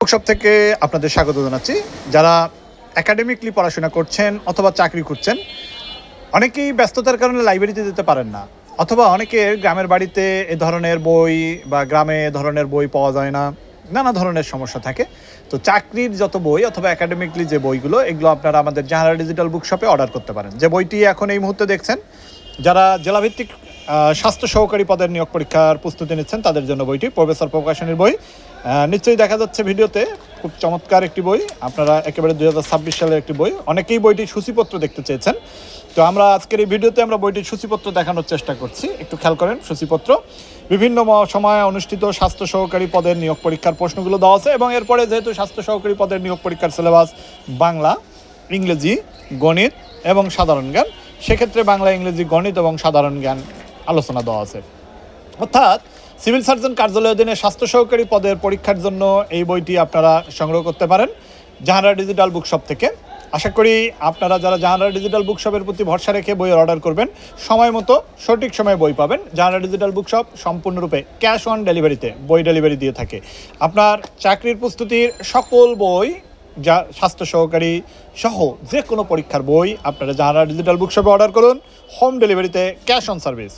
Bookshop থেকে আপনাদের স্বাগত জানাচ্ছি। যারা একাডেমিকলি পড়াশোনা করছেন অথবা চাকরি করছেন, অনেকেই ব্যস্ততার কারণে লাইব্রেরিতে যেতে পারেন না, অথবা অনেকের গ্রামের বাড়িতে এ ধরনের বই বা গ্রামে এ ধরনের বই পাওয়া যায় না, নানা ধরনের সমস্যা থাকে। তো চাকরির যত বই অথবা একাডেমিকলি যে বইগুলো, এগুলো আপনারা আমাদের জাহারা ডিজিটাল বুকশপে অর্ডার করতে পারেন। যে বইটি এখন এই মুহূর্তে দেখছেন, যারা জেলাভিত্তিক স্বাস্থ্য সহকারী পদের নিয়োগ পরীক্ষার প্রস্তুতি নিচ্ছেন তাদের জন্য বইটি প্রফেসর প্রকাশনীর বই। নিশ্চয়ই দেখা যাচ্ছে ভিডিওতে, খুব চমৎকার একটি বই, আপনারা একেবারে 2026 সালের একটি বই। অনেকেই বইটির সূচিপত্র দেখতে চেয়েছেন, তো আমরা আজকের এই ভিডিওতে আমরা বইটির সূচিপত্র দেখানোর চেষ্টা করছি। একটু খেয়াল করেন সূচিপত্র। বিভিন্ন সময়ে অনুষ্ঠিত স্বাস্থ্য সহকারী পদের নিয়োগ পরীক্ষার প্রশ্নগুলো দেওয়া আছে, এবং এরপরে যেহেতু স্বাস্থ্য সহকারী পদের নিয়োগ পরীক্ষার সিলেবাস বাংলা, ইংরেজি, গণিত এবং সাধারণ জ্ঞান, সেক্ষেত্রে বাংলা, ইংরেজি, গণিত এবং সাধারণ জ্ঞান আলোচনা দেওয়া আছে। অর্থাৎ সিভিল সার্জন কার্যালয়ের অধীনে স্বাস্থ্য সহকারী পদের পরীক্ষার জন্য এই বইটি আপনারা সংগ্রহ করতে পারেন জাহারা ডিজিটাল বুকশপ থেকে। আশা করি আপনারা যারা জাহারা ডিজিটাল বুকশপের প্রতি ভরসা রেখে বইয়ের অর্ডার করবেন, সময় মতো সঠিক সময়ে বই পাবেন। জাহারা ডিজিটাল বুকশপ সম্পূর্ণরূপে ক্যাশ অন ডেলিভারিতে বই ডেলিভারি দিয়ে থাকে। আপনার চাকরির প্রস্তুতির সকল বই, যা স্বাস্থ্য সহকারী সহ যে কোনো পরীক্ষার বই আপনারা জাহারা ডিজিটাল বুকশপে অর্ডার করুন, হোম ডেলিভারিতে, ক্যাশ অন সার্ভিস।